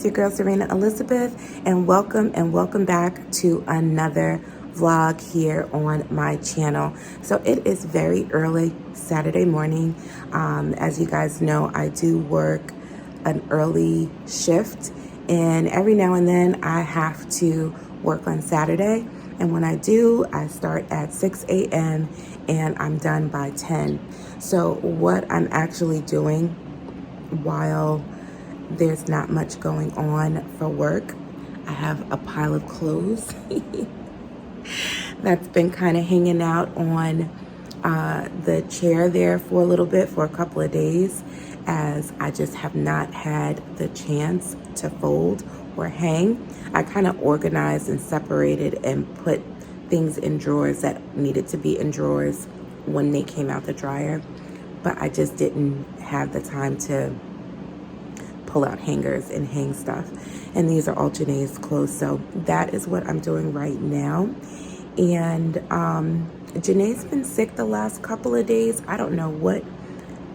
it's your girl Zarinah Elizabeth, and welcome back to another vlog here on my channel. So it is very early Saturday morning. As you guys know, I do work an early shift, and every now and then I have to work on Saturday. And when I do, I start at 6 a.m. and I'm done by 10. So what I'm actually doing while there's not much going on for work, I have a pile of clothes that's been kind of hanging out on the chair there for a little bit, for a couple of days, as I just have not had the chance to fold or hang. I kind of organized and separated and put things in drawers that needed to be in drawers when they came out the dryer, but I just didn't have the time to pull out hangers and hang stuff. And these are all Janae's clothes, so that is what I'm doing right now. And Janae's been sick the last couple of days. I don't know what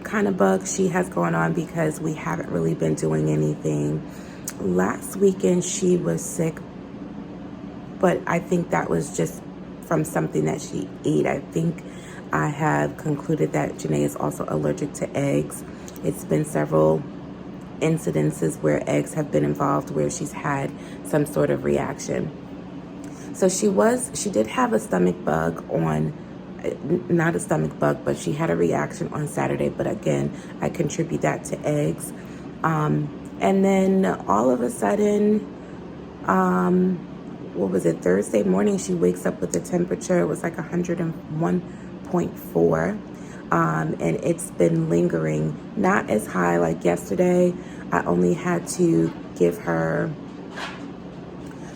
kind of bug she has going on, because we haven't really been doing anything. Last weekend she was sick, but I think that was just from something that she ate. I think I have concluded that Janae is also allergic to eggs. It's been several incidences where eggs have been involved, where she's had some sort of reaction. So she did have a stomach bug on, not a stomach bug, but she had a reaction on Saturday. But again, I contribute that to eggs. And then all of a sudden, what was it, Thursday morning, she wakes up with the temperature. It was like 101.4. And it's been lingering, not as high like yesterday. I only had to give her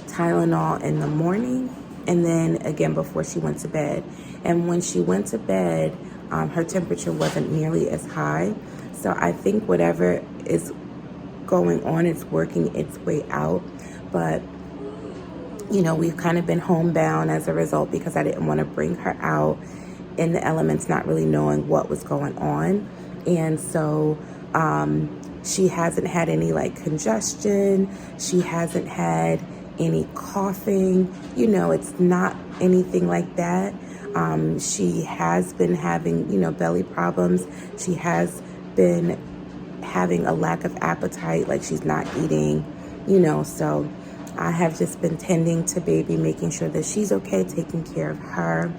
Tylenol in the morning and then again before she went to bed. And when she went to bed, her temperature wasn't nearly as high. So I think whatever is going on, it's working its way out. But you know, we've kind of been homebound as a result, because I didn't want to bring her out in the elements, not really knowing what was going on. And so she hasn't had any like congestion. She hasn't had any coughing. You know, it's not anything like that. She has been having, you know, belly problems. She has been having a lack of appetite, like she's not eating, you know. So I have just been tending to baby, making sure that she's okay, taking care of her,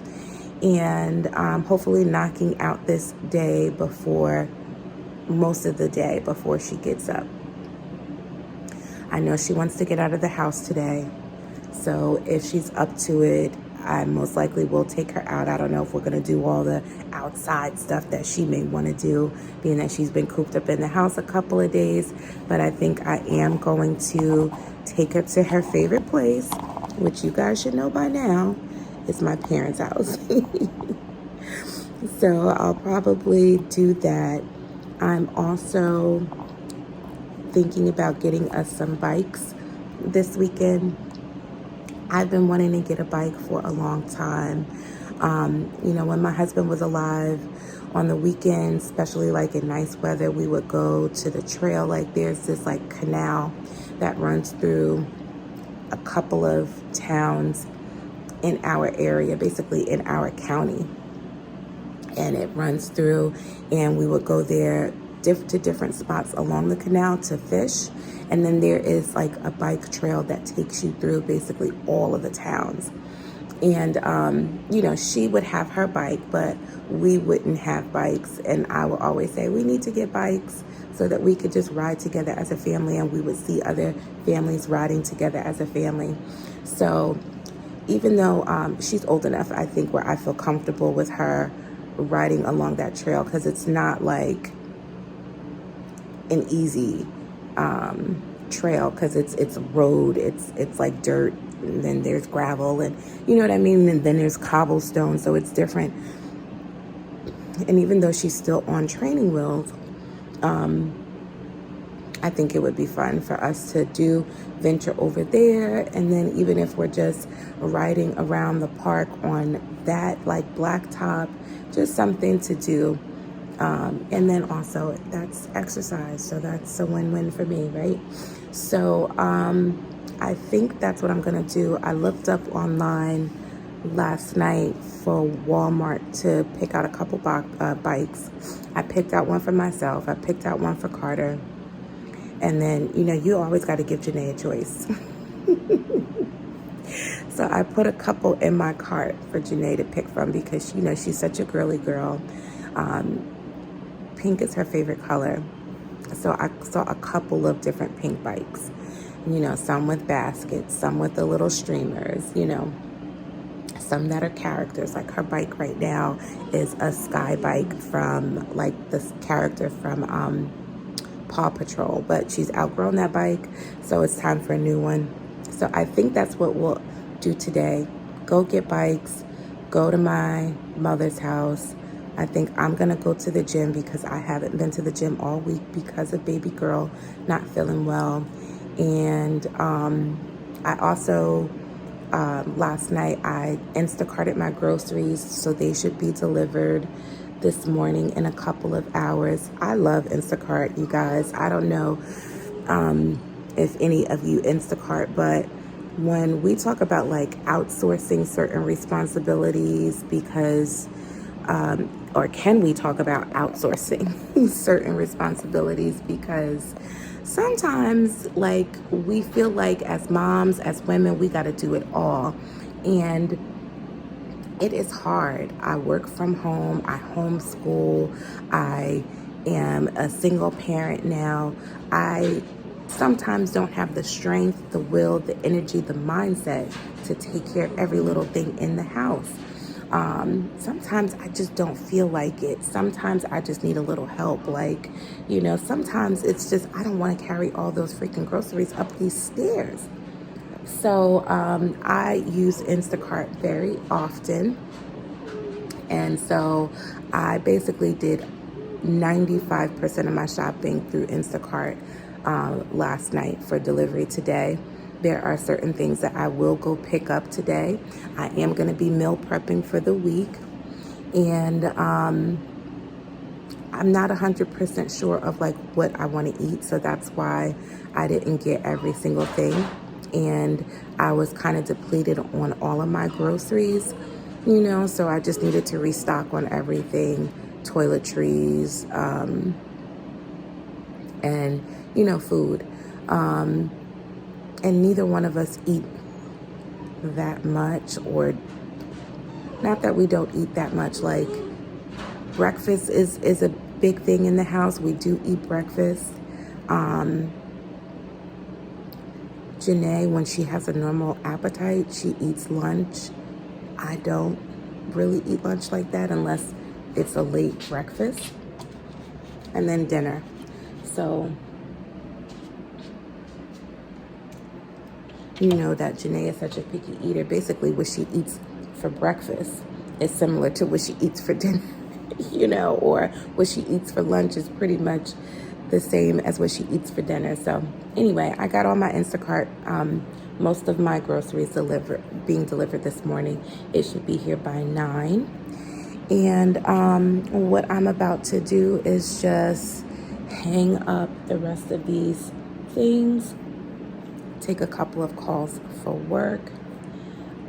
and hopefully knocking out this day before, most of the day before she gets up. I know she wants to get out of the house today, so if she's up to it, I most likely will take her out. I don't know if we're gonna do all the outside stuff that she may want to do, being that she's been cooped up in the house a couple of days, but I think I am going to take her to her favorite place, which you guys should know by now. It's my parents' house. So I'll probably do that. I'm also thinking about getting us some bikes this weekend. I've been wanting to get a bike for a long time. You know, when my husband was alive, on the weekends, especially like in nice weather, we would go to the trail. Like there's this like canal that runs through a couple of towns in our area, basically in our county, and it runs through, and we would go there to different spots along the canal to fish. And then there is like a bike trail that takes you through basically all of the towns. And you know, she would have her bike, but we wouldn't have bikes. And I would always say, we need to get bikes so that we could just ride together as a family, and we would see other families riding together as a family. So even though she's old enough, I think, where I feel comfortable with her riding along that trail, because it's not like an easy trail, because it's road, it's like dirt, and then there's gravel, and you know what I mean, and then there's cobblestone, so it's different. And even though she's still on training wheels, I think it would be fun for us to venture over there. And then even if we're just riding around the park on that like blacktop, just something to do. And then also that's exercise, so that's a win-win for me, right? So I think that's what I'm gonna do. I looked up online last night for Walmart to pick out a couple bikes. I picked out one for myself. I picked out one for Carter. And then, you know, you always got to give Janae a choice. So I put a couple in my cart for Janae to pick from because, you know, she's such a girly girl. Pink is her favorite color. So I saw a couple of different pink bikes. You know, some with baskets, some with the little streamers, you know. Some that are characters, like her bike right now is a sky bike from like this character from Paw Patrol, but she's outgrown that bike, so it's time for a new one. So I think that's what we'll do today. Go get bikes, go to my mother's house. I think I'm gonna go to the gym because I haven't been to the gym all week because of baby girl not feeling well. And I also last night I Instacarted my groceries, so they should be delivered this morning in a couple of hours. I love Instacart, you guys. I don't know if any of you Instacart, but when we talk about like outsourcing certain responsibilities because or can we talk about outsourcing certain responsibilities because sometimes like we feel like as moms, as women, we got to do it all, and it is hard. I work from home, I homeschool, I am a single parent now. I sometimes don't have the strength, the will, the energy, the mindset to take care of every little thing in the house. Sometimes I just don't feel like it. Sometimes I just need a little help. Like, you know, sometimes it's just, I don't want to carry all those freaking groceries up these stairs. So I use Instacart very often. And so I basically did 95% of my shopping through Instacart last night for delivery today. There are certain things that I will go pick up today. I am going to be meal prepping for the week. And I'm not 100% sure of like what I want to eat. So that's why I didn't get every single thing. And I was kind of depleted on all of my groceries, you know, so I just needed to restock on everything, toiletries, and, you know, food. And neither one of us eat that much, or not that we don't eat that much. Like breakfast is a big thing in the house. We do eat breakfast. Janae, when she has a normal appetite, she eats lunch. I don't really eat lunch like that unless it's a late breakfast and then dinner. So you know that Janae is such a picky eater. Basically, what she eats for breakfast is similar to what she eats for dinner, you know, or what she eats for lunch is pretty much the same as what she eats for dinner. So anyway, I got on my Instacart. Most of my groceries being delivered this morning. It should be here by 9. And what I'm about to do is just hang up the rest of these things, take a couple of calls for work,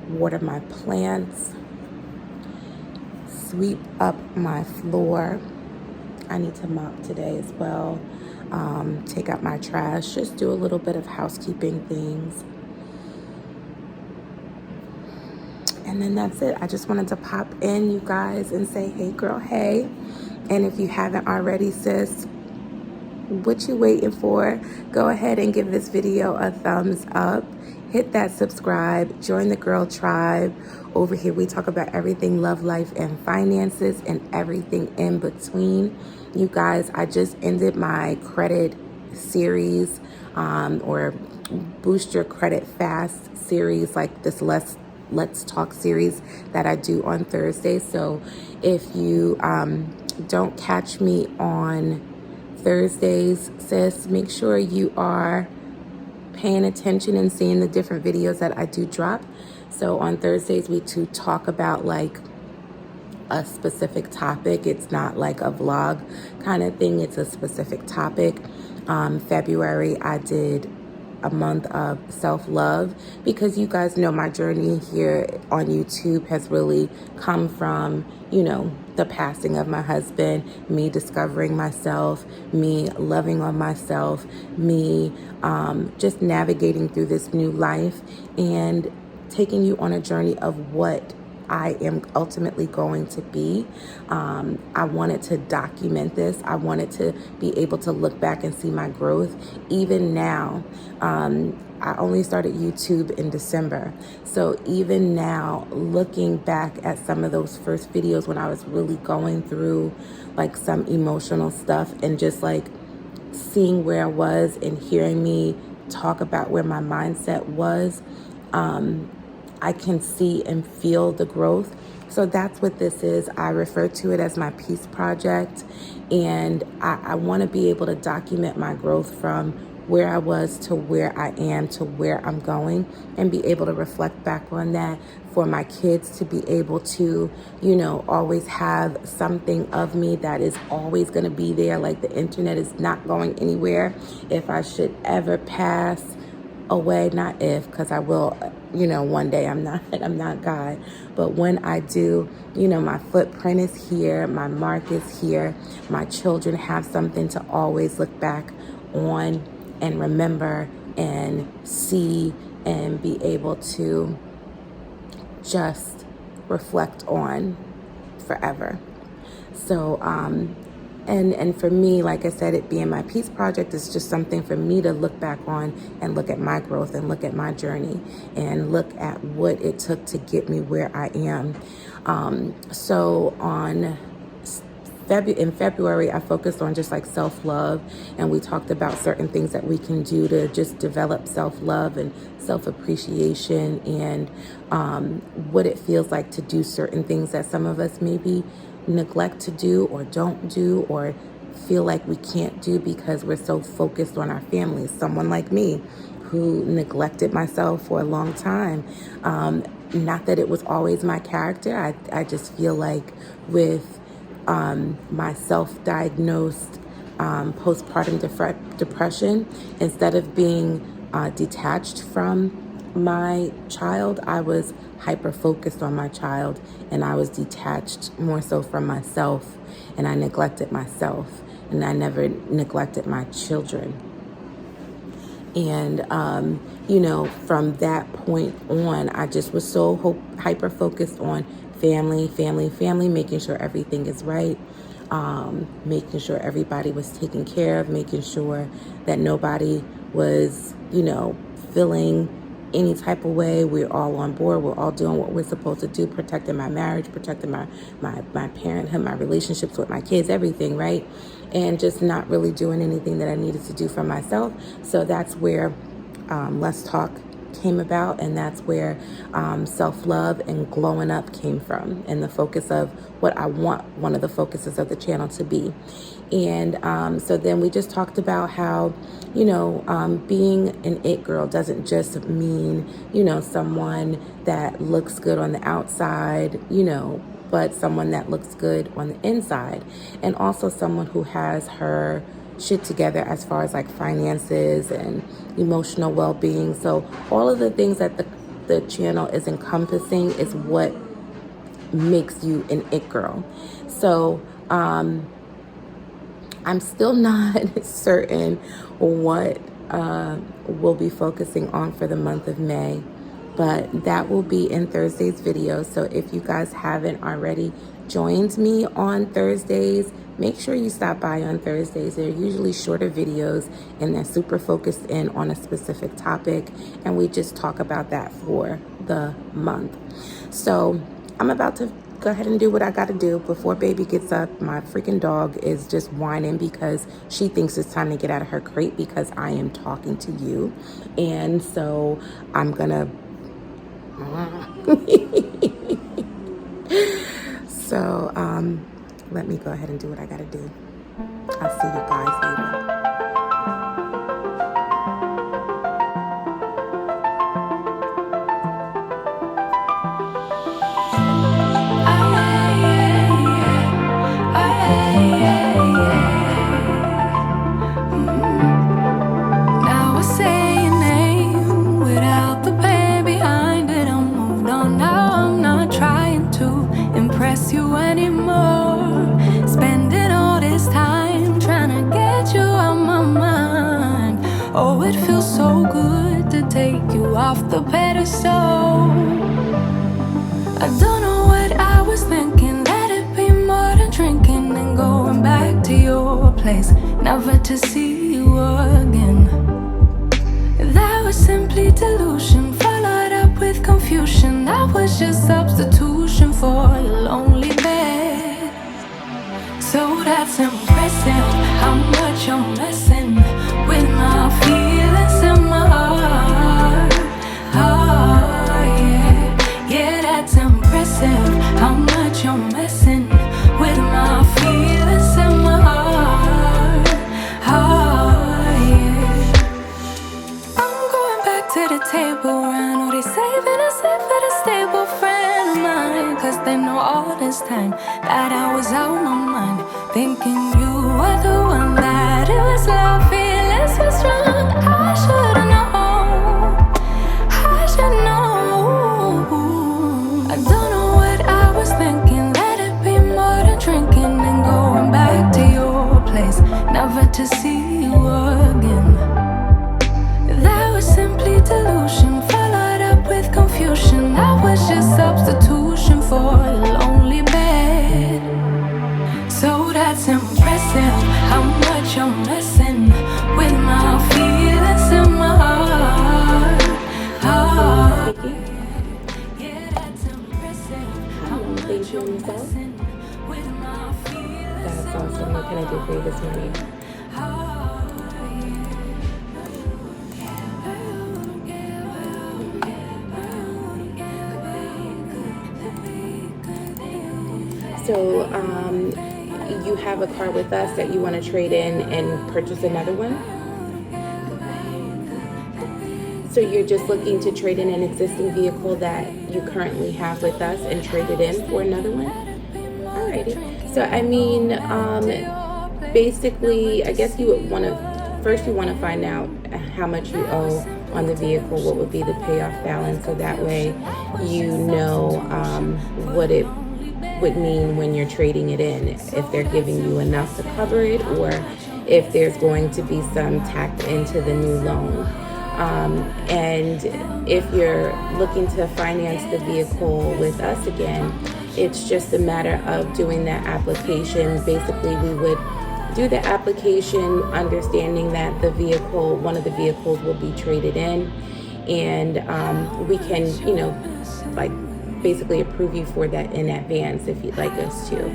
water my plants, sweep up my floor. I need to mop today as well. Take out my trash, just do a little bit of housekeeping things. And then that's it. I just wanted to pop in, you guys, and say, hey girl, hey. And if you haven't already, sis, what you waiting for? Go ahead and give this video a thumbs up. Hit that subscribe. Join the girl tribe. Over here, we talk about everything love, life, and finances, and everything in between. You guys, I just ended my credit series, or Boost Your Credit Fast series, like this Let's Talk series that I do on Thursday. So if you don't catch me on Thursdays, sis, make sure you are paying attention and seeing the different videos that I do drop. So on Thursdays, we do talk about like a specific topic. It's not like a vlog kind of thing. It's a specific topic. February, I did a month of self-love, because you guys know my journey here on YouTube has really come from, the passing of my husband, me discovering myself, me loving on myself, me just navigating through this new life and taking you on a journey of what I am ultimately going to be. I wanted to document this. I wanted to be able to look back and see my growth. Even now, I only started YouTube in December. So even now, looking back at some of those first videos when I was really going through like some emotional stuff and just like seeing where I was and hearing me talk about where my mindset was, I can see and feel the growth. So that's what this is. I refer to it as my peace project. And I want to be able to document my growth from where I was to where I am to where I'm going, and be able to reflect back on that for my kids to be able to, always have something of me that is always going to be there. Like the internet is not going anywhere. If I should ever pass away, not if, because I will, one day. I'm not God, but when I do, my footprint is here, my mark is here. My children have something to always look back on and remember and see and be able to just reflect on forever. So, and for me, like I said, it being my peace project is just something for me to look back on and look at my growth and look at my journey and look at what it took to get me where I am. So in February, I focused on just like self-love, and we talked about certain things that we can do to just develop self-love and self-appreciation, and what it feels like to do certain things that some of us maybe neglect to do or don't do or feel like we can't do because we're so focused on our families. Someone like me who neglected myself for a long time. Not that it was always my character. I just feel like with my self-diagnosed postpartum depression, instead of being detached from my child, I was hyper-focused on my child, and I was detached more so from myself, and I neglected myself, and I never neglected my children. And, from that point on, I just was so hyper-focused on family, making sure everything is right, making sure everybody was taken care of, making sure that nobody was, feeling any type of way. We're all on board. We're all doing what we're supposed to do, protecting my marriage, protecting my parenthood, my relationships with my kids, everything, right? And just not really doing anything that I needed to do for myself. So that's where Let's Talk came about, and that's where self-love and glowing up came from, and the focus of what I want one of the focuses of the channel to be. And so then we just talked about how, being an it girl doesn't just mean, someone that looks good on the outside, but someone that looks good on the inside, and also someone who has her shit together as far as like finances and emotional well-being. So all of the things that the channel is encompassing is what makes you an it girl. So I'm still not certain what we'll be focusing on for the month of May, but that will be in Thursday's video. So if you guys haven't already joined me on Thursdays, make sure you stop by on Thursdays. They're usually shorter videos, and they're super focused in on a specific topic, and we just talk about that for the month. So I'm about to go ahead and do what I got to do before baby gets up. My freaking dog is just whining because she thinks it's time to get out of her crate because I am talking to you. And so I'm gonna so let me go ahead and do what I got to do. I'll see you guys later. Now I say your name. you off the pedestal. I don't know what I was thinking. Let it be more than drinking and going back to your place, never to see you again. That was simply delusion, followed up with confusion. That was just substitution for a lonely bed. So that's impressive, how much you're messing with my feelings in my heart. Oh yeah, yeah, that's impressive, how much you're messing with my feelings in my heart. Oh yeah, I'm going back to the table. I know they saving us up for the stable friend of mine, 'cause they know all this time that I was out my mind, thinking you were the one, that it was love, feelings were strong. I should've known, I should know. I don't know what I was thinking. Let it be more than drinking and going back to your place, never to see you again. That was simply delusion, followed up with confusion. That was just substitution for a lonely bed. So that's impressive, how much you're messing with my feelings in my heart. Oh, yeah, that's impressive, how much you're messing with my feelings. That's awesome. What can I do for you this morning? So, you have a car with us that you want to trade in and purchase another one? So you're just looking to trade in an existing vehicle that you currently have with us and trade it in for another one? Alrighty. So, I mean, basically, I guess you would want to, first you want to find out how much you owe on the vehicle, what would be the payoff balance, so that way you know what it would mean when you're trading it in, if they're giving you enough to cover it or if there's going to be some tacked into the new loan. And if you're looking to finance the vehicle with us again, it's just a matter of doing that application. Basically, we would do the application understanding that the vehicle, one of the vehicles will be traded in, and we can, you know, like basically approve you for that in advance if you'd like us to.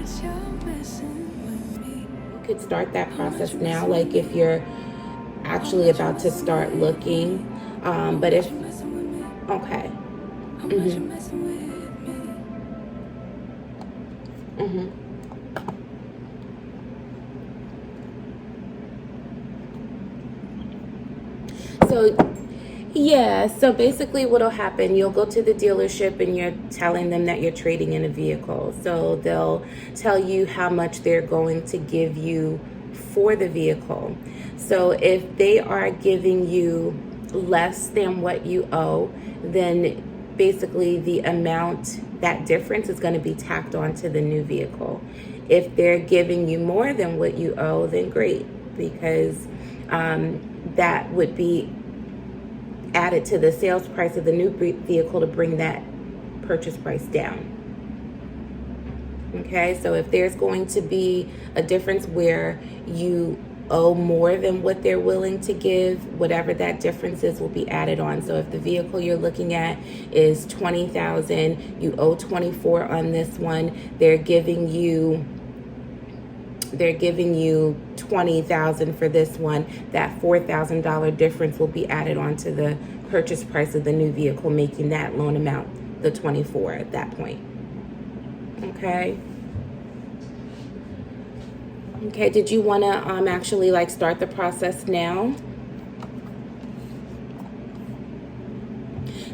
You could start that process now, like if you're actually about to start looking, but if, okay. So, yeah, so basically what'll happen, you'll go to the dealership and you're telling them that you're trading in a vehicle. So they'll tell you how much they're going to give you for the vehicle. So if they are giving you less than what you owe, then basically the amount, that difference is going to be tacked onto the new vehicle. If they're giving you more than what you owe, then great, because that would be added to the sales price of the new vehicle to bring that purchase price down. Okay, so if there's going to be a difference where you owe more than what they're willing to give, whatever that difference is will be added on. So if the vehicle you're looking at is $20,000, you owe $24,000 on this one, they're giving you $20,000 for this one, that $4,000 difference will be added onto the purchase price of the new vehicle, making that loan amount the $24,000 at that point. Okay. Okay, did you want to actually like start the process now?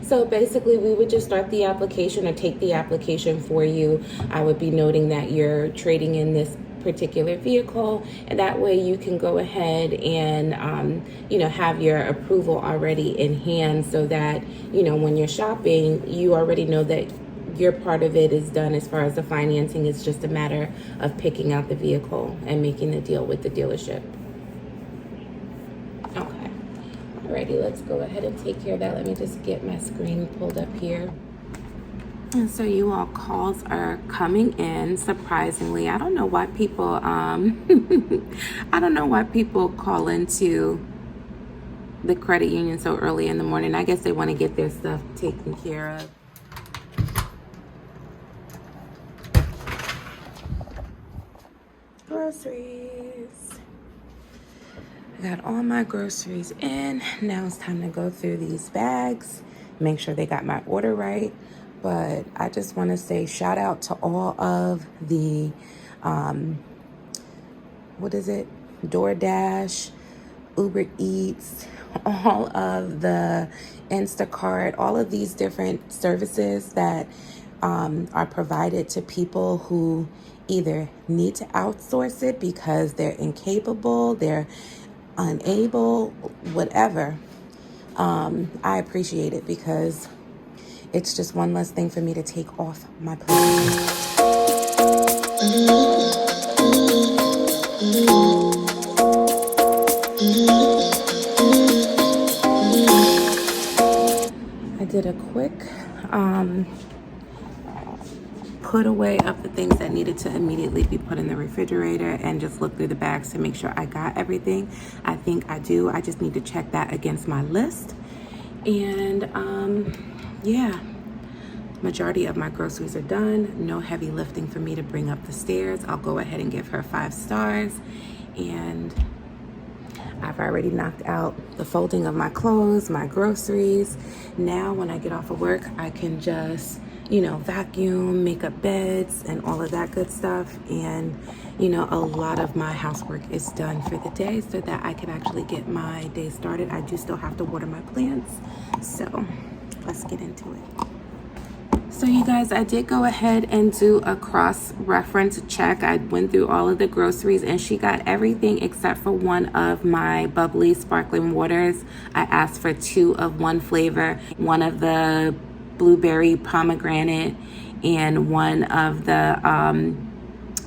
So basically we would just start the application or take the application for you. I would be noting that you're trading in this particular vehicle, and that way you can go ahead and have your approval already in hand, so that when you're shopping, you already know that your part of it is done as far as the financing. It's just a matter of picking out the vehicle and making the deal with the dealership. Okay. All Alrighty, let's go ahead and take care of that. Let me just get my screen pulled up here. And so you all, calls are coming in, surprisingly. I don't know why people, I don't know why people call into the credit union so early in the morning. I guess they want to get their stuff taken care of. Groceries. I got all my groceries in. Now it's time to go through these bags, make sure they got my order right. But I just want to say shout out to all of the, DoorDash, Uber Eats, all of the Instacart, all of these different services that are provided to people who either need to outsource it because they're incapable, they're unable, whatever. I appreciate it because it's just one less thing for me to take off my plate. I did a quick put away of the things that needed to immediately be put in the refrigerator and just look through the bags to make sure I got everything. I think I do. I just need to check that against my list. And yeah, majority of my groceries are done. No heavy lifting for me to bring up the stairs. I'll go ahead and give her 5 stars. And I've already knocked out the folding of my clothes, my groceries. Now when I get off of work, I can just, vacuum, make up beds and all of that good stuff. And, a lot of my housework is done for the day so that I can actually get my day started. I do still have to water my plants. So let's get into it. So you guys, I did go ahead and do a cross-reference check. I went through all of the groceries and she got everything except for one of my bubbly sparkling waters. I asked for 2 of one flavor, one of the blueberry pomegranate and one of the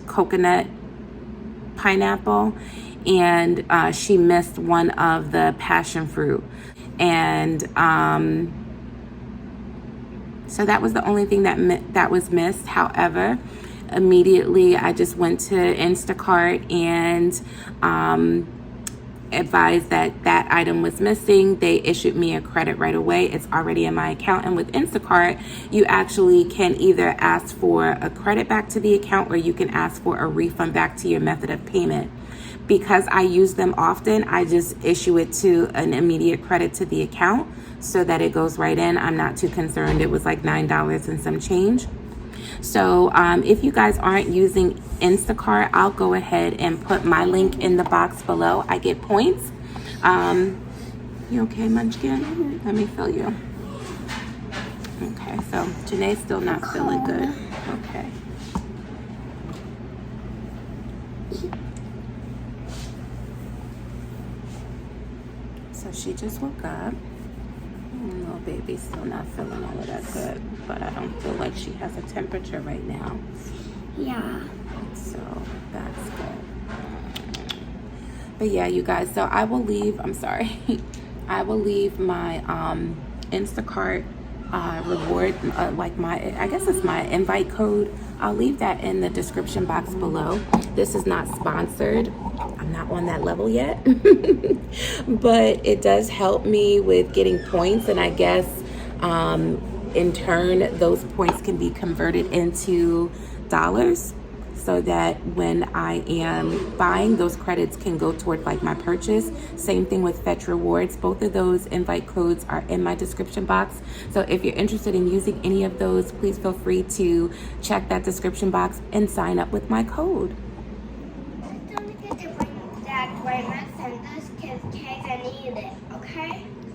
coconut pineapple, and she missed one of the passion fruit. And so that was the only thing that was missed. However, immediately I just went to Instacart and advised that that item was missing. They issued me a credit right away. It's already in my account. And with Instacart, you actually can either ask for a credit back to the account or you can ask for a refund back to your method of payment. Because I use them often, I just issue it to an immediate credit to the account so that it goes right in. I'm not too concerned. It was like $9 and some change. So if you guys aren't using Instacart, I'll go ahead and put my link in the box below. I get points. You okay, Munchkin? Let me feel you. Okay, so Janae's still not feeling good. Okay. So she just woke up. Little baby's still not feeling all of that good, but I don't feel like she has a temperature right now. Yeah. So that's good. But yeah, you guys, so I will leave, I will leave my Instacart reward, I guess it's my invite code. I'll leave that in the description box below. This is not sponsored. I'm not on that level yet, but it does help me with getting points. And I guess in turn, those points can be converted into dollars so that when I am buying, those credits can go toward like my purchase. Same thing with Fetch Rewards. Both of those invite codes are in my description box. So if you're interested in using any of those, please feel free to check that description box and sign up with my code.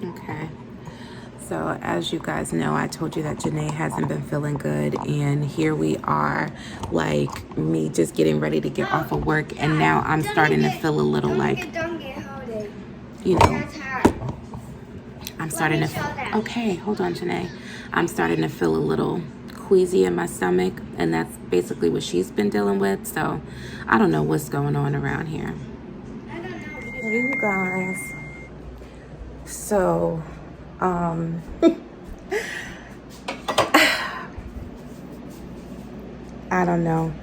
Okay. So as you guys know, I told you that Janae hasn't been feeling good, and here we are, like me just getting ready to get off of work, and now I'm starting to feel a little like, you know, I'm starting to, okay, hold on, Janae. I'm starting to feel a little queasy in my stomach, and that's basically what she's been dealing with. So I don't know what's going on around here. Hey, you guys. So, I don't know.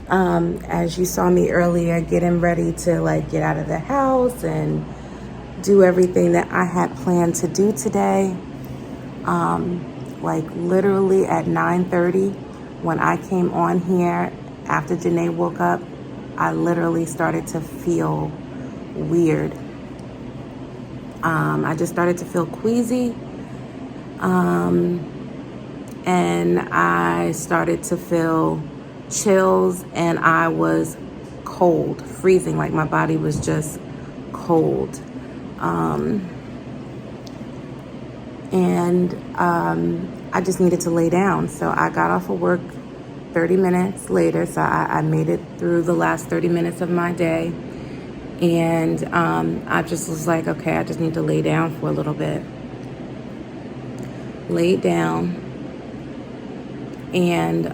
As you saw me earlier, getting ready to like get out of the house and do everything that I had planned to do today. Like literally at 9:30, when I came on here after Janae woke up, I literally started to feel weird. I just started to feel queasy. And I started to feel chills, and I was cold, freezing, like my body was just cold. I just needed to lay down. So I got off of work 30 minutes later. So I made it through the last 30 minutes of my day. And I just was like, okay, I just need to lay down for a little bit. Laid down. And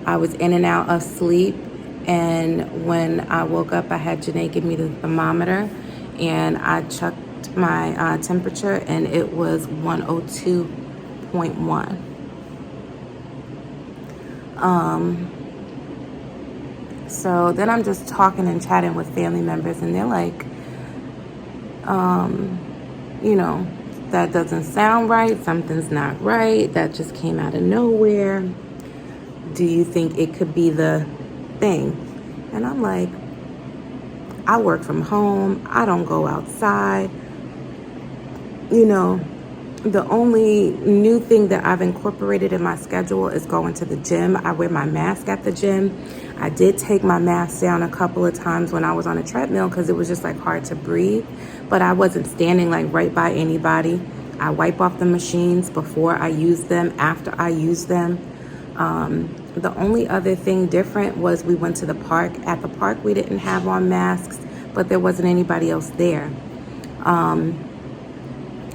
I was in and out of sleep. And when I woke up, I had Janae give me the thermometer. And I checked my temperature, and it was 102.1. So then I'm just talking and chatting with family members, and they're like, you know, that doesn't sound right. Something's not right. That just came out of nowhere. Do you think it could be the thing? And I'm like, I work from home. I don't go outside. You know, the only new thing that I've incorporated in my schedule is going to the gym. I wear my mask at the gym. I did take my mask down a couple of times when I was on a treadmill because it was just like hard to breathe. But I wasn't standing like right by anybody. I wipe off the machines before I use them, after I use them. The only other thing different was we went to the park. At the park, we didn't have on masks, but there wasn't anybody else there.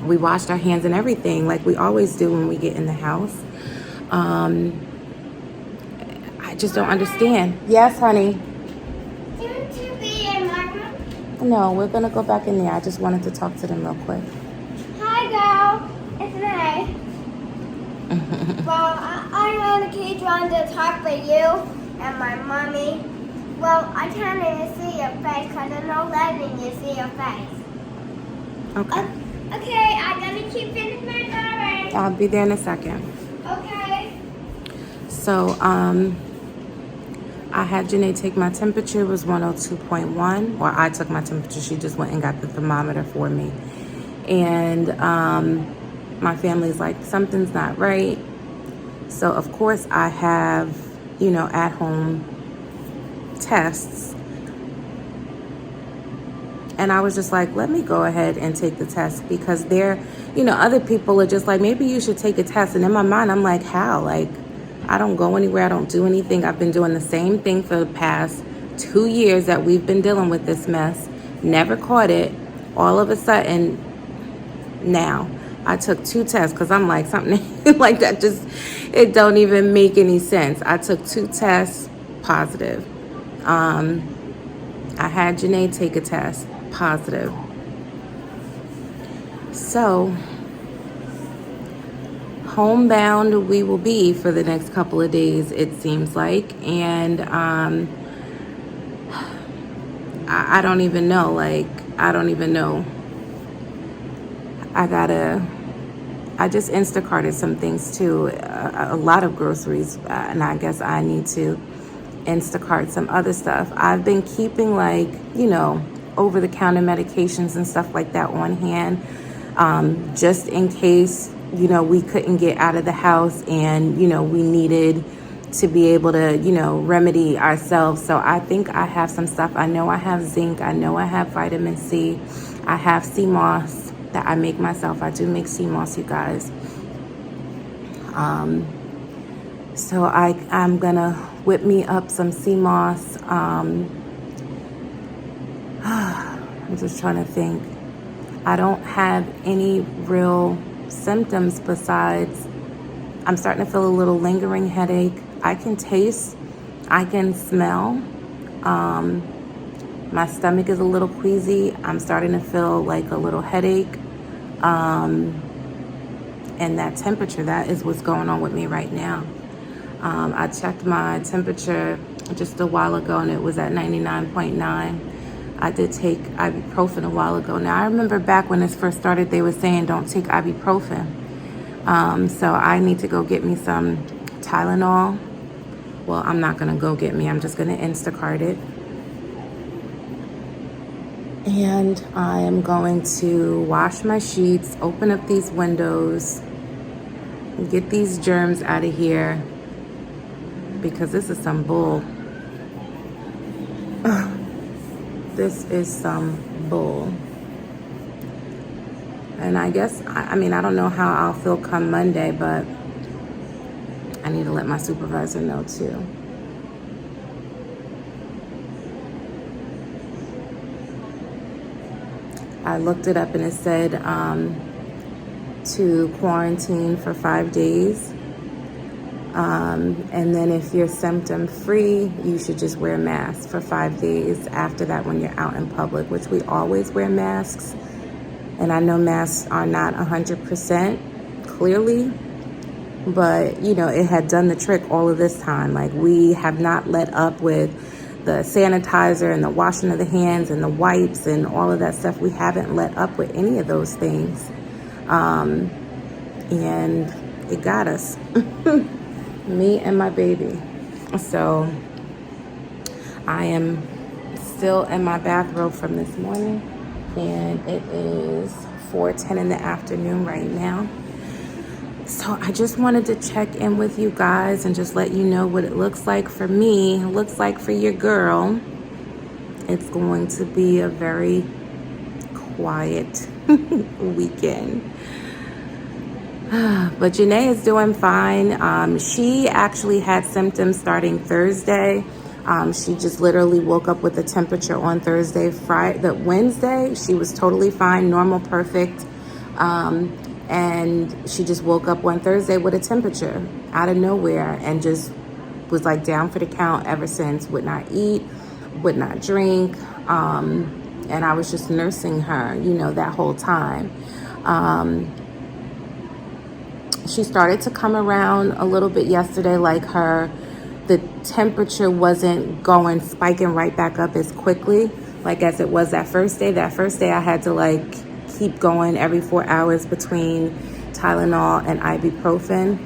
We washed our hands and everything like we always do when we get in the house. I just don't understand. Yes, honey. Didn't you be in my room? No, we're going to go back in there. I just wanted to talk to them real quick. Hi, girl. It's me. Well, I'm on the cage trying to talk with you and my mommy. Well, I can't even see your face because I'm not letting you see your face. Okay. Okay, I'm going to keep finishing my story. I'll be there in a second. Okay. So, I had Janae take my temperature. It was 102.1. Or I took my temperature. She just went and got the thermometer for me. And my family's like, something's not right. So, of course, I have, you know, at-home tests. And I was just like, let me go ahead and take the test because they're, you know, other people are just like, maybe you should take a test. And in my mind, I'm like, how? Like, I don't go anywhere. I don't do anything. I've been doing the same thing for the past 2 years that we've been dealing with this mess. Never caught it. All of a sudden, now I took 2 tests because I'm like, something like that just, it don't even make any sense. I took 2 tests, positive. I had Janae take a test, positive. So, homebound we will be for the next couple of days, it seems like. And I don't even know. Like, I don't even know. I just Instacarted some things too, a lot of groceries, and I guess I need to Instacart some other stuff. I've been keeping, like, you know, over-the-counter medications and stuff like that on hand, just in case, you know, we couldn't get out of the house and, you know, we needed to be able to, you know, remedy ourselves. So I think I have some stuff. I know I have zinc. I know I have vitamin C. I have sea moss that I make myself. I do make sea moss, you guys. So I'm gonna whip me up some sea moss. I'm just trying to think. I don't have any real symptoms besides I'm starting to feel a little lingering headache. I can taste, I can smell, My stomach is a little queasy. I'm starting to feel like a little headache. And that temperature, that is what's going on with me right now. I checked my temperature just a while ago and it was at 99.9. I did take ibuprofen a while ago. Now, I remember back when this first started, they were saying don't take ibuprofen. So I need to go get me some Tylenol. Well, I'm not gonna go get me, I'm just gonna Instacart it. And I am going to wash my sheets, open up these windows, get these germs out of here, because this is some bull. This is some bull. And I guess, I mean, I don't know how I'll feel come Monday, but I need to let my supervisor know too. I looked it up and it said to quarantine for 5 days. And then if you're symptom free, you should just wear masks for 5 days after that when you're out in public, which we always wear masks. And I know masks are not 100% clearly, but you know, it had done the trick all of this time. Like, we have not let up with the sanitizer and the washing of the hands and the wipes and all of that stuff. We haven't let up with any of those things. And it got us. Me and my baby. So I am still in my bathrobe from this morning, and it is 4:10 in the afternoon right now. So I just wanted to check in with you guys and just let you know what it looks like for me. It looks like for your girl, it's going to be a very quiet weekend. But Janae is doing fine. She actually had symptoms starting Thursday. She just literally woke up with a temperature on Thursday. Wednesday, she was totally fine, normal, perfect. And she just woke up one Thursday with a temperature out of nowhere and just was like down for the count ever since. Would not eat, would not drink. And I was just nursing her, you know, that whole time. She started to come around a little bit yesterday, like the temperature wasn't spiking right back up as quickly, like as it was that first day. That first day I had to like keep going every 4 hours between Tylenol and ibuprofen.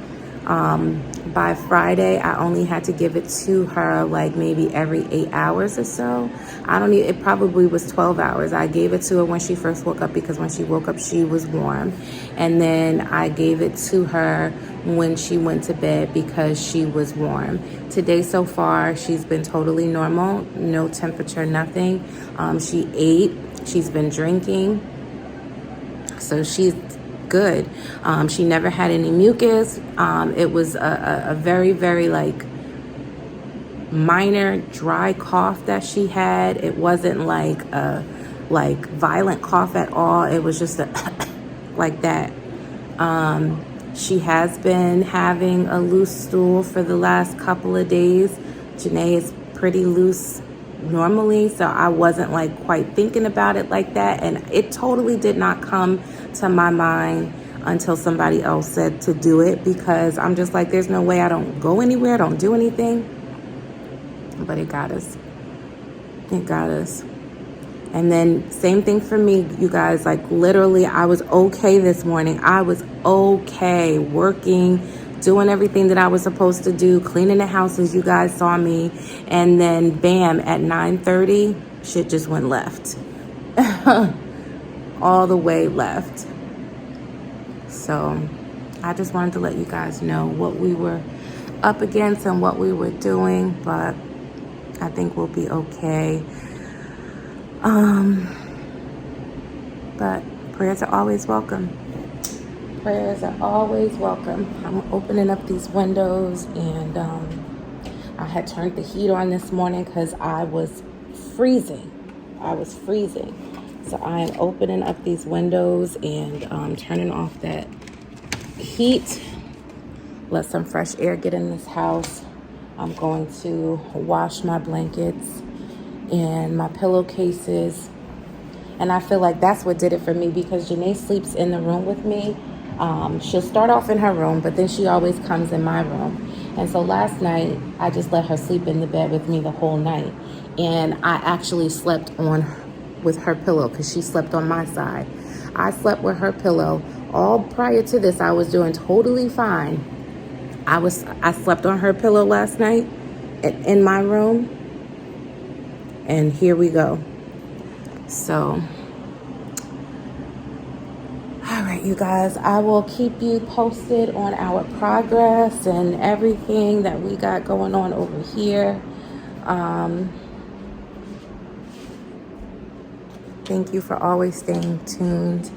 By Friday, I only had to give it to her like maybe every 8 hours or so. It probably was 12 hours. I gave it to her when she first woke up, because when she woke up, she was warm. And then I gave it to her when she went to bed because she was warm. Today so far, she's been totally normal, no temperature, nothing. She ate, she's been drinking. So she's good. She never had any mucus. It was a very, very like minor dry cough that she had. It wasn't like a violent cough at all. It was just like that. She has been having a loose stool for the last couple of days. Janae is pretty loose normally, so I wasn't like quite thinking about it like that, and it totally did not come to my mind until somebody else said to do it, because I'm just like, there's no way. I don't go anywhere, I don't do anything. But it got us. It got us. And then same thing for me, you guys. Like literally, I was okay this morning. I was okay working, doing everything that I was supposed to do, cleaning the house as you guys saw me. And then bam, at 9:30, shit just went left. All the way left. So I just wanted to let you guys know what we were up against and what we were doing, but I think we'll be okay. But prayers are always welcome. Prayers are always welcome. I'm opening up these windows, and I had turned the heat on this morning because I was freezing. So I am opening up these windows and turning off that heat. Let some fresh air get in this house. I'm going to wash my blankets and my pillowcases. And I feel like that's what did it for me, because Janae sleeps in the room with me. She'll start off in her room, but then she always comes in my room. And so last night, I just let her sleep in the bed with me the whole night. And I actually slept with her pillow because she slept on my side. I slept with her pillow. All prior to this, I was doing totally fine. I slept on her pillow last night in my room. And here we go. So, all right, you guys, I will keep you posted on our progress and everything that we got going on over here. Thank you for always staying tuned.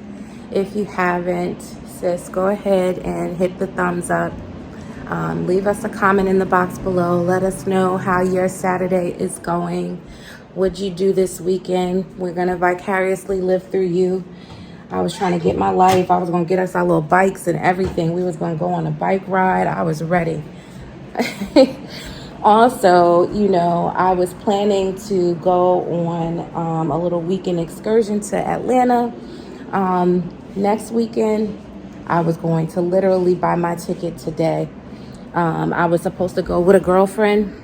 If you haven't, sis, go ahead and hit the thumbs up. Leave us a comment in the box below. Let us know how your Saturday is going. What'd you do this weekend? We're going to vicariously live through you. I was trying to get my life. I was going to get us our little bikes and everything. We was going to go on a bike ride. I was ready. Also, you know, I was planning to go on a little weekend excursion to Atlanta. Next weekend, I was going to literally buy my ticket today. I was supposed to go with a girlfriend,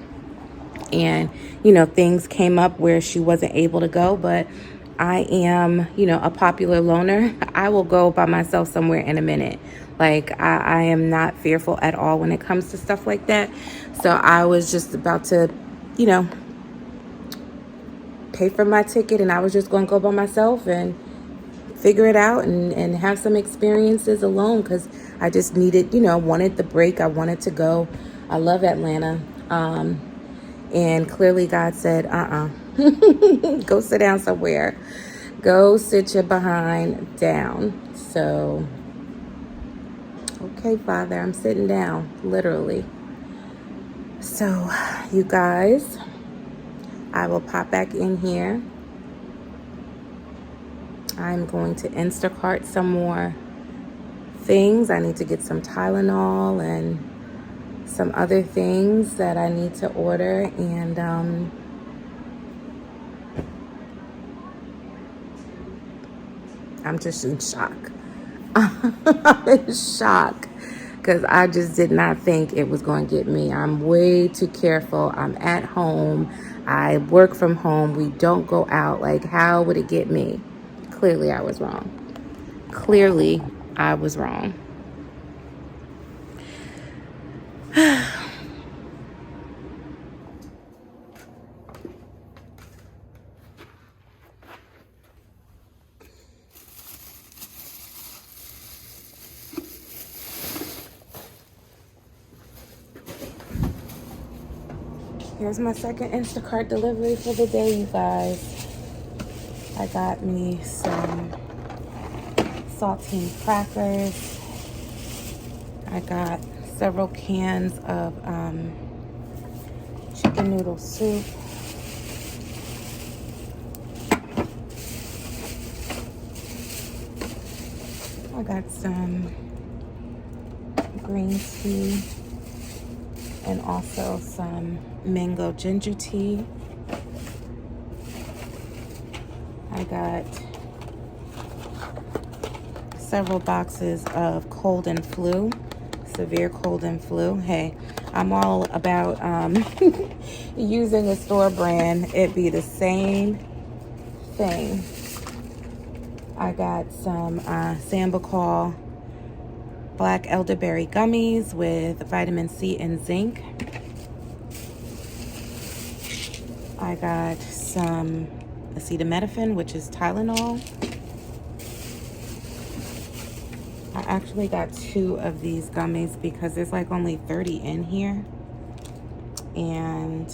and, you know, things came up where she wasn't able to go, but I am, you know, a popular loner. I will go by myself somewhere in a minute. Like, I am not fearful at all when it comes to stuff like that. So I was just about to, you know, pay for my ticket, and I was just going to go by myself and figure it out and have some experiences alone, because I just needed, you know, wanted the break. I wanted to go. I love Atlanta. And clearly God said, go sit down somewhere. Go sit your behind down. So, okay, Father, I'm sitting down, literally. So, you guys, I will pop back in here. I'm going to Instacart some more things. I need to get some Tylenol and some other things that I need to order. And I'm just in shock. I'm in shock because I just did not think it was going to get me. I'm way too careful. I'm at home. I work from home. We don't go out. Like, how would it get me? Clearly, I was wrong. Clearly, I was wrong. Here's my second Instacart delivery for the day, you guys. I got me some saltine crackers. I got several cans of chicken noodle soup. I got some green tea and also some mango ginger tea. I got several boxes of cold and flu, severe cold and flu. Hey, I'm all about using a store brand. It be the same thing. I got some Sambucol black elderberry gummies with vitamin C and zinc. I got some acetaminophen, which is Tylenol. I actually got 2 of these gummies because there's like only 30 in here. And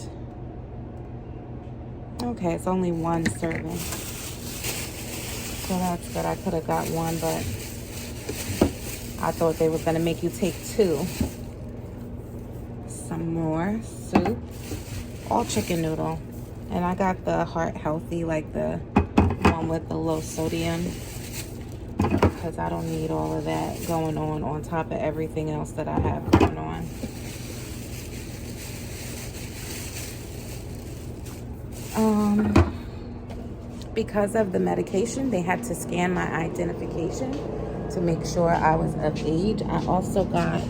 okay, it's only 1 serving. So that's good. I could have got 1, but I thought they were going to make you take 2. Some more soup. All chicken noodle. And I got the heart healthy, like the one with the low sodium, because I don't need all of that going on top of everything else that I have going on. because of the medication, they had to scan my identification to make sure I was of age. I also got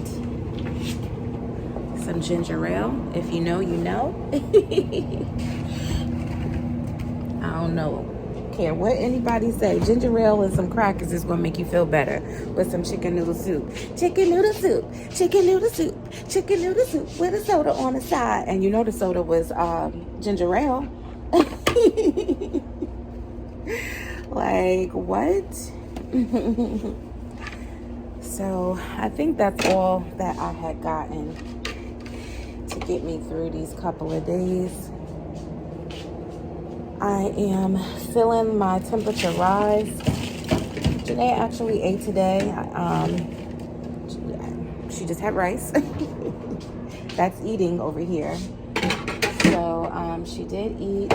some ginger ale. If you know, you know. I don't know. Care what anybody say. Ginger ale and some crackers is gonna make you feel better with some chicken noodle soup. Chicken noodle soup, chicken noodle soup, chicken noodle soup with a soda on the side. And you know the soda was ginger ale. Like what? So I think that's all that I had gotten to get me through these couple of days. I am feeling my temperature rise. Janae actually ate today. She just had rice. That's eating over here. So she did eat.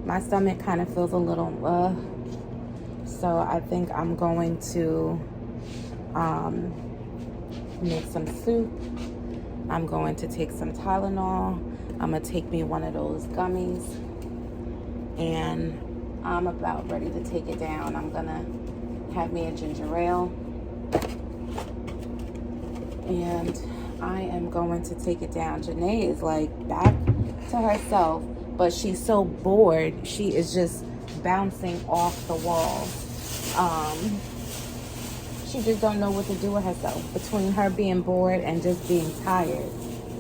My stomach kind of feels a little so I think I'm going to make some soup. I'm going to take some Tylenol. I'm gonna take me one of those gummies, and I'm about ready to take it down. I'm gonna have me a ginger ale, and I am going to take it down. Janae is like back to herself, but she's so bored. She is just bouncing off the wall. She just don't know what to do with herself. Between her being bored and just being tired,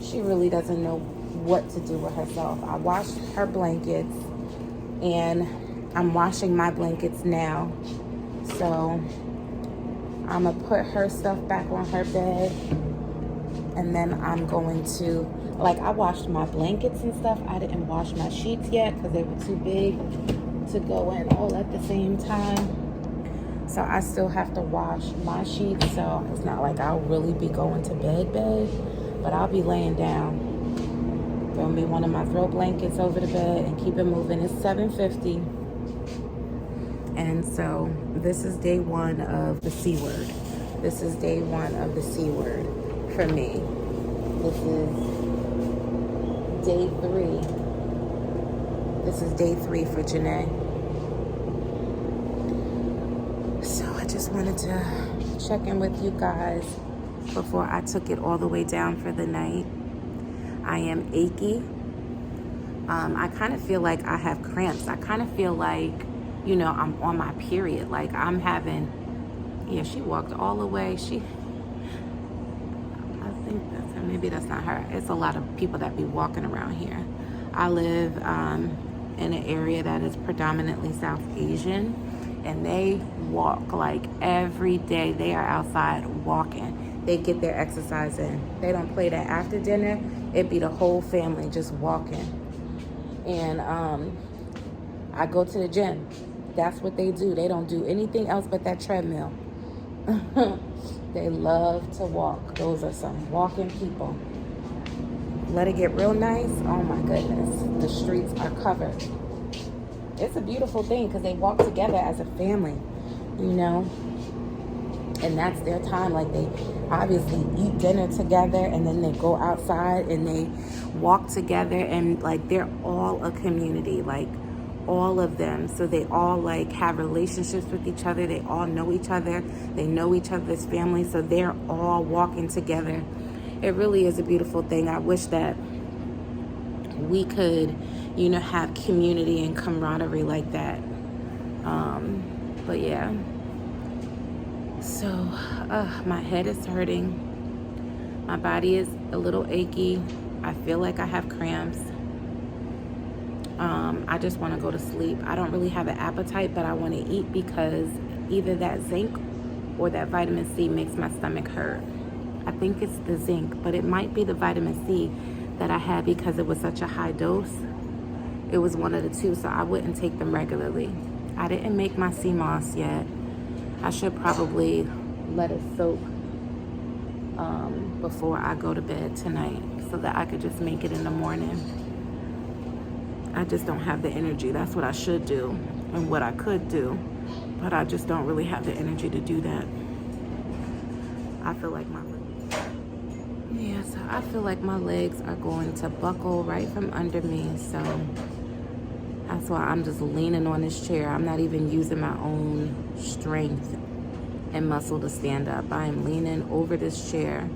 she really doesn't know what to do with herself. I washed her blankets, and I'm washing my blankets now. So I'm gonna put her stuff back on her bed, and then I'm going to, like, I washed my blankets and stuff. I didn't wash my sheets yet because they were too big to go in all at the same time. So I still have to wash my sheets, so it's not like I'll really be going to bed, but I'll be laying down. Throw me one of my throw blankets over the bed and keep it moving. It's 7:50. And so this is day one of the C word. This is day one of the C word for me. This is day 3. This is day 3 for Janae. So I just wanted to check in with you guys before I took it all the way down for the night. I am achy. I kind of feel like I have cramps. I kind of feel like, you know, I'm on my period. Like I'm having, yeah, she walked all the way. I think that's her. Maybe that's not her. It's a lot of people that be walking around here. I live in an area that is predominantly South Asian, and they walk like every day. They are outside walking. They get their exercise in. They don't play that after dinner. It'd be the whole family just walking. And I go to the gym. That's what they do. They don't do anything else but that treadmill. They love to walk. Those are some walking people. Let it get real nice. Oh my goodness. The streets are covered. It's a beautiful thing because they walk together as a family, you know? And that's their time. Like they obviously eat dinner together, and then they go outside and they walk together, and like they're all a community, like all of them. So they all like have relationships with each other. They all know each other. They know each other's family. So they're all walking together. It really is a beautiful thing. I wish that we could, you know, have community and camaraderie like that. But yeah. So, my head is hurting. My body is a little achy. I feel like I have cramps. I just want to go to sleep. I don't really have an appetite, but I want to eat because either that zinc or that vitamin C makes my stomach hurt. I think it's the zinc, but it might be the vitamin C that I had because it was such a high dose. It was one of the two, so I wouldn't take them regularly. I didn't make my sea moss yet. I should probably let it soak before I go to bed tonight so that I could just make it in the morning. I just don't have the energy. That's what I should do and what I could do, but I just don't really have the energy to do that. I feel like my legs are going to buckle right from under me. So That's why I'm just leaning on this chair. I'm not even using my own strength and muscle to stand up. I am leaning over this chair.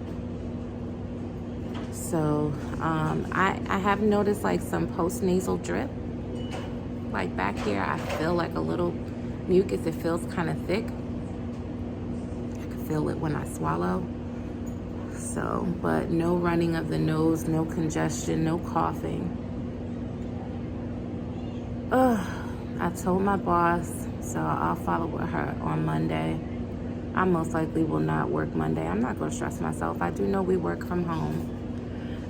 So I have noticed like some postnasal drip. Like back here, I feel like a little mucus. It feels kind of thick. I can feel it when I swallow. So, but no running of the nose, no congestion, no coughing. I told my boss, so I'll follow with her on Monday. I most likely will not work Monday. I'm not going to stress myself. I do know we work from home.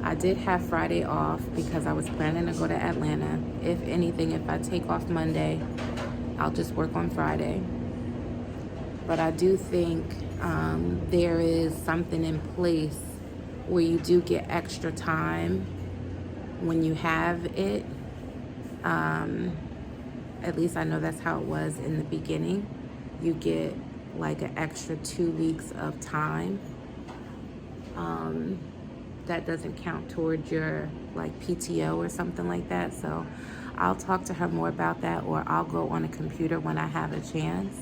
I did have Friday off because I was planning to go to Atlanta. If anything, if I take off Monday, I'll just work on Friday. But I do think there is something in place where you do get extra time when you have it. At least I know that's how it was in the beginning. You get like an extra 2 weeks of time. That doesn't count towards your like PTO or something like that. So I'll talk to her more about that, or I'll go on a computer when I have a chance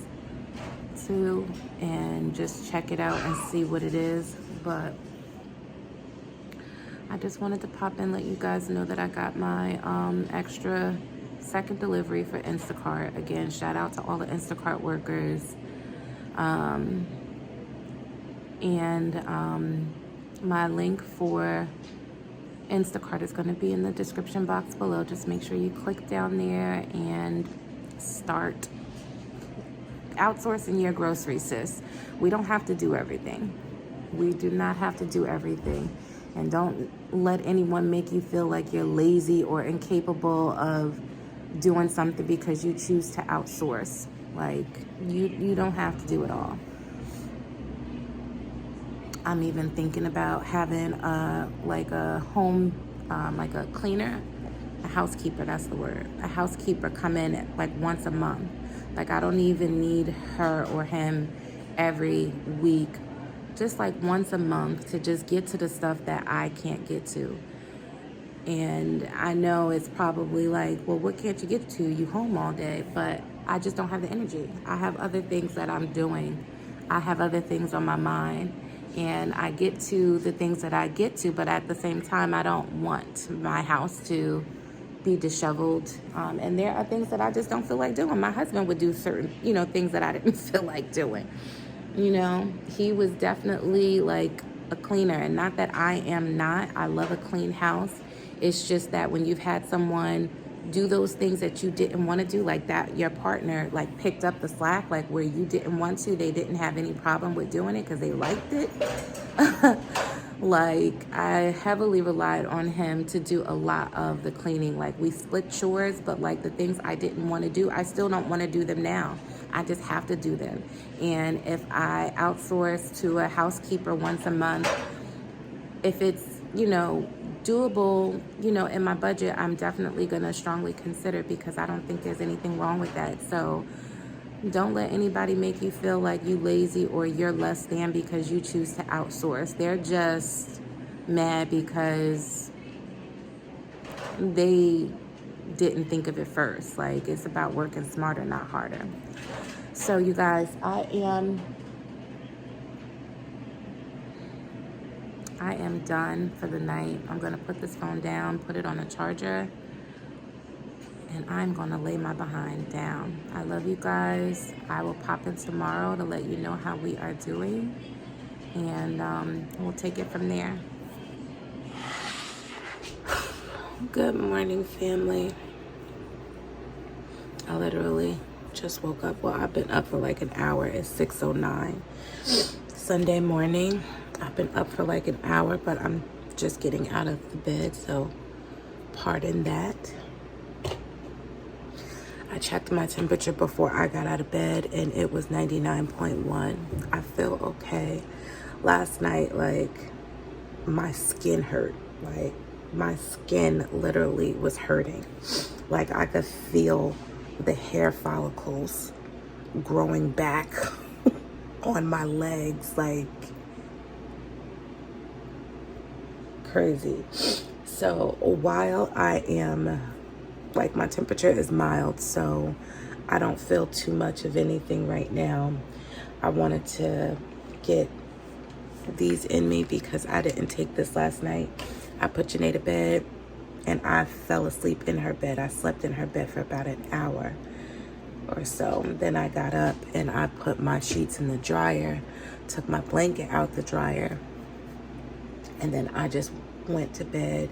to and just check it out and see what it is. But I just wanted to pop in, let you guys know that I got my extra second delivery for Instacart. Again, shout out to all the Instacart workers. My link for Instacart is going to be in the description box below. Just make sure you click down there and start outsourcing your groceries, sis. We don't have to do everything. We do not have to do everything. And don't let anyone make you feel like you're lazy or incapable of doing something because you choose to outsource. Like, you don't have to do it all. I'm even thinking about having like a home, like a cleaner, a housekeeper, that's the word. A housekeeper come in like once a month. Like, I don't even need her or him every week. Just like once a month to just get to the stuff that I can't get to. And I know it's probably like, well, what can't you get to? You home all day. But I just don't have the energy. I have other things that I'm doing. I have other things on my mind. And I get to the things that I get to, but at the same time, I don't want my house to be disheveled. And there are things that I just don't feel like doing. My husband would do certain, things that I didn't feel like doing. He was definitely like a cleaner, and not that I am not. I love a clean house. It's just that when you've had someone do those things that you didn't want to do, like that your partner like picked up the slack, like where you didn't want to, they didn't have any problem with doing it because they liked it. Like, I heavily relied on him to do a lot of the cleaning. Like, we split chores, but like the things I didn't want to do, I still don't want to do them now. I just have to do them. And if I outsource to a housekeeper once a month, if it's, doable, in my budget, I'm definitely going to strongly consider, because I don't think there's anything wrong with that. So don't let anybody make you feel like you lazy or you're less than because you choose to outsource. They're just mad because they didn't think of it first. Like, it's about working smarter, not harder. So you guys, I am done for the night. I'm gonna put this phone down, put it on a charger, and I'm gonna lay my behind down. I love you guys. I will pop in tomorrow to let you know how we are doing, and we'll take it from there. Good morning, family. I literally just woke up. Well, I've been up for like an hour. It's 6:09 Sunday morning. I've been up for like an hour, but I'm just getting out of the bed, so pardon that. I checked my temperature before I got out of bed, and it was 99.1. I feel okay. Last night, like, my skin hurt. Like, my skin literally was hurting. Like, I could feel the hair follicles growing back on my legs, like, crazy. So while I am like my temperature is mild, so I don't feel too much of anything right now. I wanted to get these in me because I didn't take this last night. I put Janae to bed and I fell asleep in her bed. I slept in her bed for about an hour or so. Then I got up and I put my sheets in the dryer, took my blanket out the dryer, and then I just went to bed.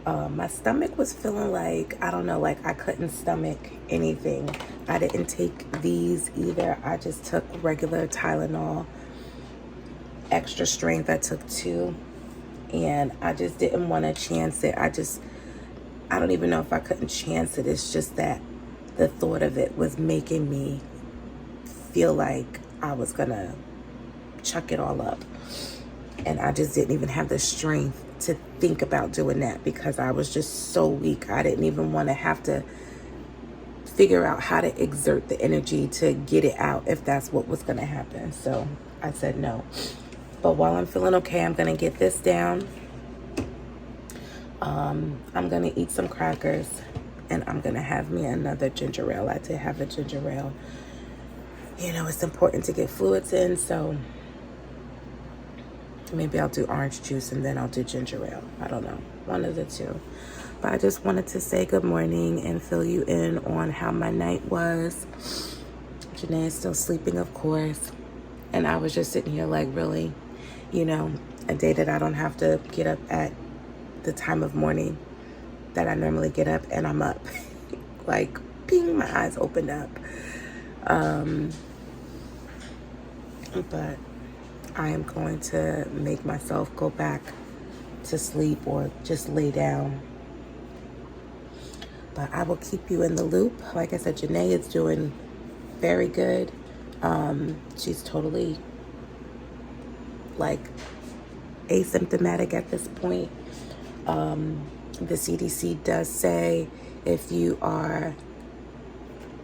My stomach was feeling like, I don't know, like I couldn't stomach anything. I didn't take these either. I just took regular Tylenol, extra strength. I took 2, and I just didn't want to chance it. I don't even know if I couldn't chance it. It's just that the thought of it was making me feel like I was gonna chuck it all up. And I just didn't even have the strength to think about doing that because I was just so weak. I didn't even want to have to figure out how to exert the energy to get it out if that's what was going to happen. So I said no. But while I'm feeling okay, I'm going to get this down. I'm going to eat some crackers and I'm going to have me another ginger ale. I did have a ginger ale. You know, it's important to get fluids in, so maybe I'll do orange juice and then I'll do ginger ale. I don't know. One of the two. But I just wanted to say good morning and fill you in on how my night was. Janae is still sleeping, of course. And I was just sitting here like, really? You know, a day that I don't have to get up at the time of morning that I normally get up, and I'm up. Like, ping, my eyes opened up. But I am going to make myself go back to sleep or just lay down. But I will keep you in the loop. Like I said, Janae is doing very good. She's totally like asymptomatic at this point. The CDC does say if you are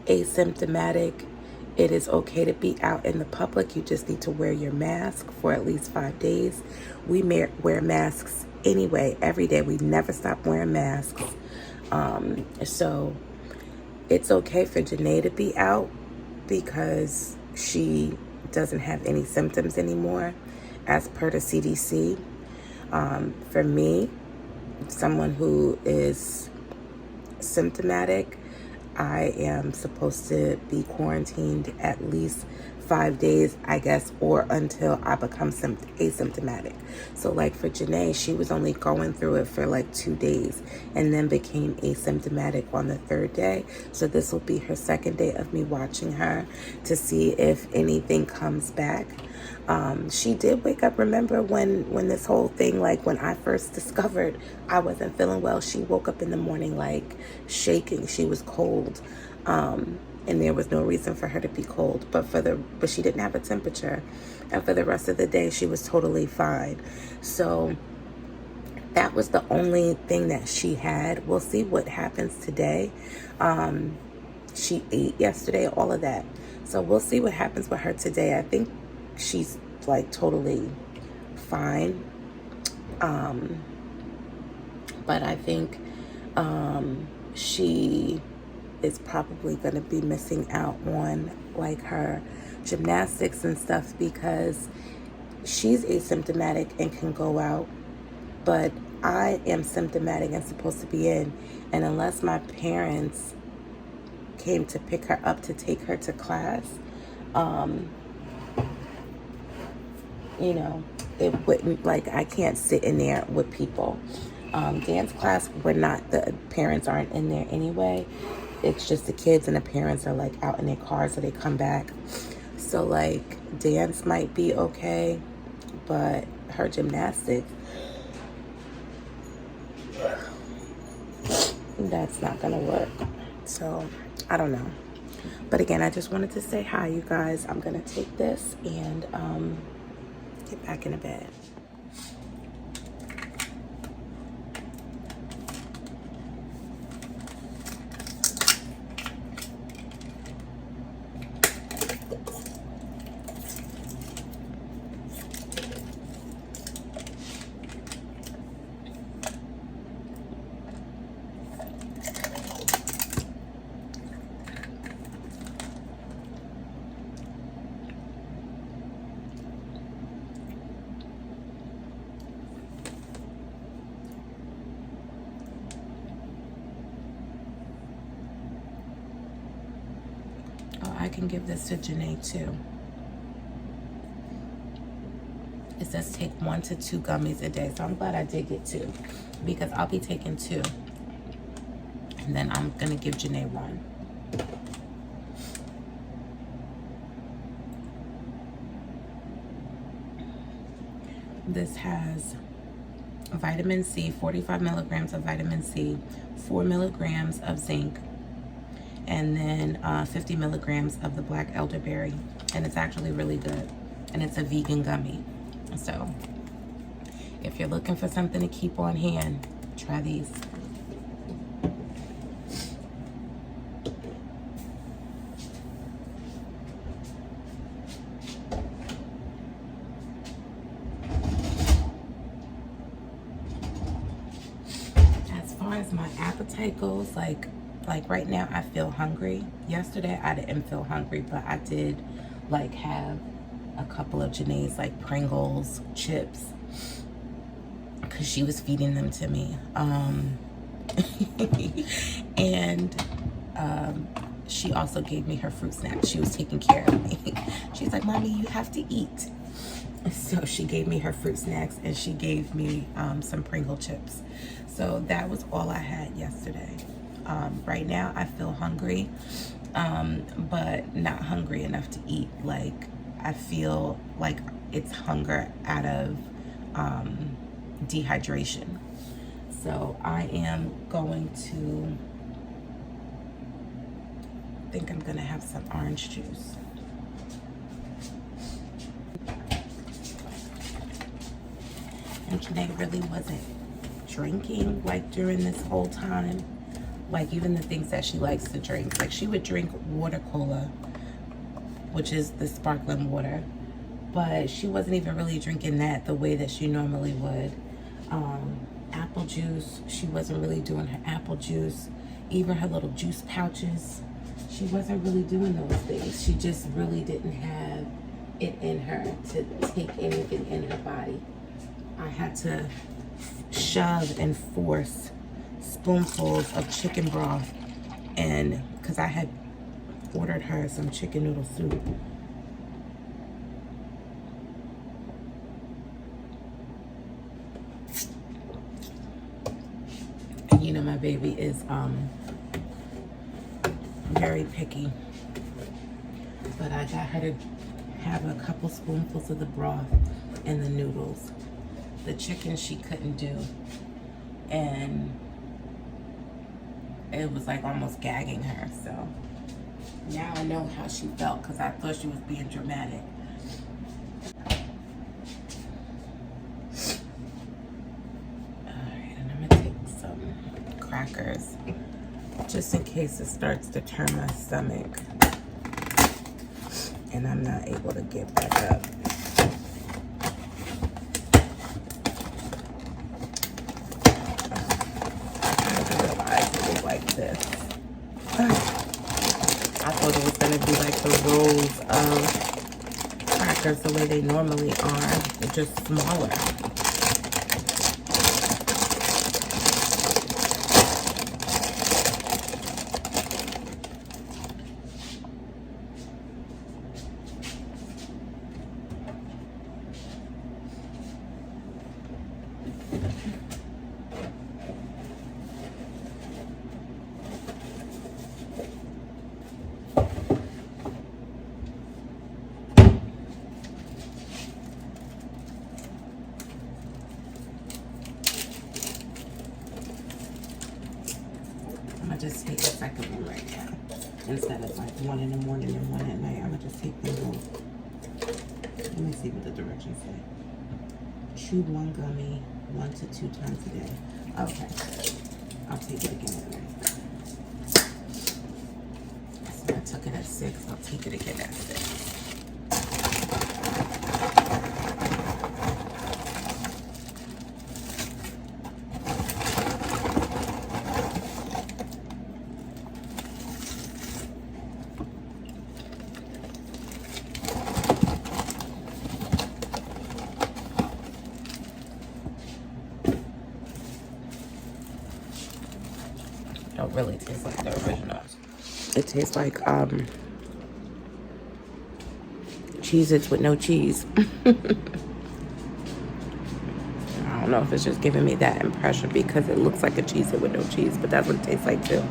asymptomatic, it is okay to be out in the public. You just need to wear your mask for at least 5 days. We wear masks anyway, every day. We never stop wearing masks. So it's okay for Janae to be out because she doesn't have any symptoms anymore, as per the CDC. For me, someone who is symptomatic, I am supposed to be quarantined at least 5 days, I guess, or until I become asymptomatic. So like for Janae, she was only going through it for like 2 days and then became asymptomatic on the 3rd day. So this will be her 2nd day of me watching her to see if anything comes back. She did wake up. Remember when this whole thing, like when I first discovered I wasn't feeling well, she woke up in the morning like shaking. She was cold. And there was no reason for her to be cold, but she didn't have a temperature. And for the rest of the day, she was totally fine. So that was the only thing that she had. We'll see what happens today. She ate yesterday, all of that. So we'll see what happens with her today. I think she's like totally fine. But I think she is probably going to be missing out on like her gymnastics and stuff because she's asymptomatic and can go out, but I am symptomatic and supposed to be in, and unless my parents came to pick her up to take her to class, you know, it wouldn't, like, I can't sit in there with people. Dance class, the parents aren't in there anyway. It's just the kids, and the parents are like out in their cars, so they come back. So like dance might be okay, but her gymnastics, that's not gonna work. So I don't know. But again, I just wanted to say hi, you guys. I'm gonna take this and get back in the bed. I can give this to Janae too. It says take 1 to 2 gummies a day. So I'm glad I did get 2 because I'll be taking 2. And then I'm gonna give Janae 1. This has vitamin C, 45 milligrams of vitamin C, 4 milligrams of zinc, and then 50 milligrams of the black elderberry. And it's actually really good. And it's a vegan gummy. So if you're looking for something to keep on hand, try these. As far as my appetite goes, like right now I feel hungry. Yesterday I didn't feel hungry, but I did like have a couple of Janae's like Pringles chips because she was feeding them to me. And she also gave me her fruit snacks. She was taking care of me. She's like, Mommy, you have to eat. So she gave me her fruit snacks and she gave me some Pringle chips. So that was all I had yesterday. Right now I feel hungry, but not hungry enough to eat. Like, I feel like it's hunger out of dehydration. So I am going to, I think I'm gonna have some orange juice. And Janae really wasn't drinking like during this whole time. Like even the things that she likes to drink. Like she would drink water cola, which is the sparkling water, but she wasn't even really drinking that the way that she normally would. Apple juice, she wasn't really doing her apple juice. Even her little juice pouches, she wasn't really doing those things. She just really didn't have it in her to take anything in her body. I had to shove and force spoonfuls of chicken broth, and because I had ordered her some chicken noodle soup. And you know my baby is very picky. But I got her to have a couple spoonfuls of the broth and the noodles. The chicken she couldn't do. And it was like almost gagging her, so now I know how she felt because I thought she was being dramatic. Alright, and I'm gonna take some crackers just in case it starts to turn my stomach and I'm not able to get back up. Like this. I thought it was going to be like the rolls of crackers the way they normally are. They're just smaller. Just take the second one right now. Instead of like one in the morning and one at night, I'm gonna just take them both. Let me see what the directions say. Chew one gummy 1 to 2 times a day. Okay. I'll take it again at night. So I took it at 6. I'll take it again at 6. Don't really taste like the originals. It tastes like Cheez-Its with no cheese. I don't know if it's just giving me that impression because it looks like a Cheez-It with no cheese, but that's what it tastes like too.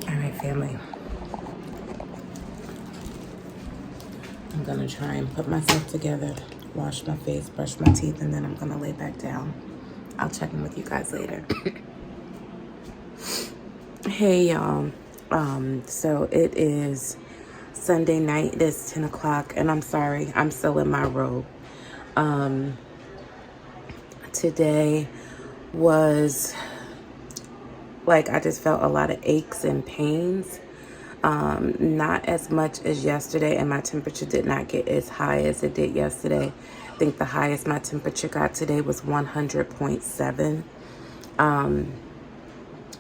All right, family. I'm gonna try and put myself together, wash my face, brush my teeth, and then I'm gonna lay back down. I'll check in with you guys later. Hey y'all, so it is Sunday night. It is 10 o'clock, and I'm sorry, I'm still in my robe. Today was like, I just felt a lot of aches and pains. Not as much as yesterday, and my temperature did not get as high as it did yesterday. I think the highest my temperature got today was 100.7.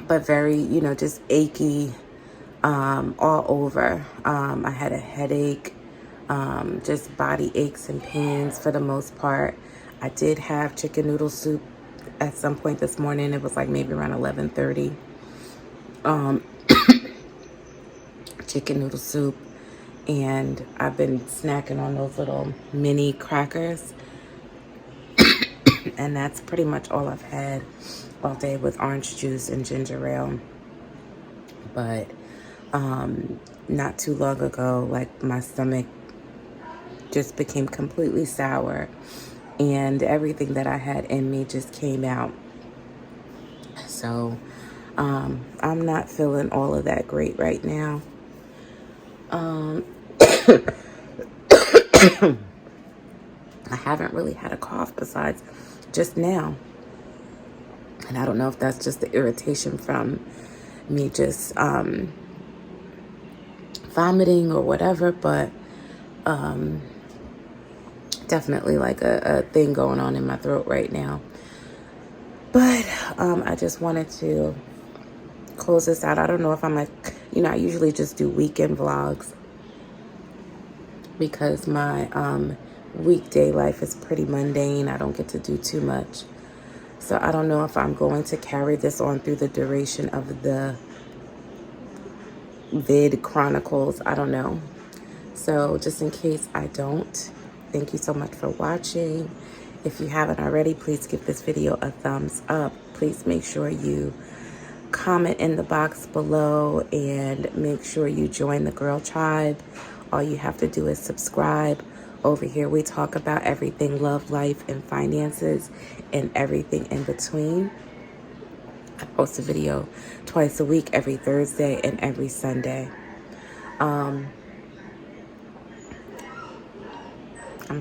But very, you know, just achy all over. I had a headache, just body aches and pains for the most part. I did have chicken noodle soup at some point this morning. It was like maybe around 11:30. Chicken noodle soup, and I've been snacking on those little mini crackers. And that's pretty much all I've had all day, with orange juice and ginger ale. But not too long ago, like, my stomach just became completely sour, and everything that I had in me just came out. So I'm not feeling all of that great right now. I haven't really had a cough besides just now. And I don't know if that's just the irritation from me just vomiting or whatever, but definitely like a thing going on in my throat right now. But I just wanted to close this out. I don't know if I'm like, you know, I usually just do weekend vlogs because my weekday life is pretty mundane. I don't get to do too much. So I don't know if I'm going to carry this on through the duration of the vid chronicles. I don't know. So just in case I don't, thank you so much for watching. If you haven't already, please give this video a thumbs up. Please make sure you comment in the box below, and make sure you join the Girl Tribe. All you have to do is subscribe. Over here, we talk about everything love, life, and finances, and everything in between. I post a video twice a week, every Thursday and every Sunday. I'm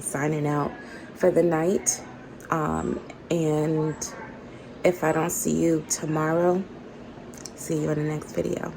signing out for the night. And if I don't see you tomorrow, see you in the next video.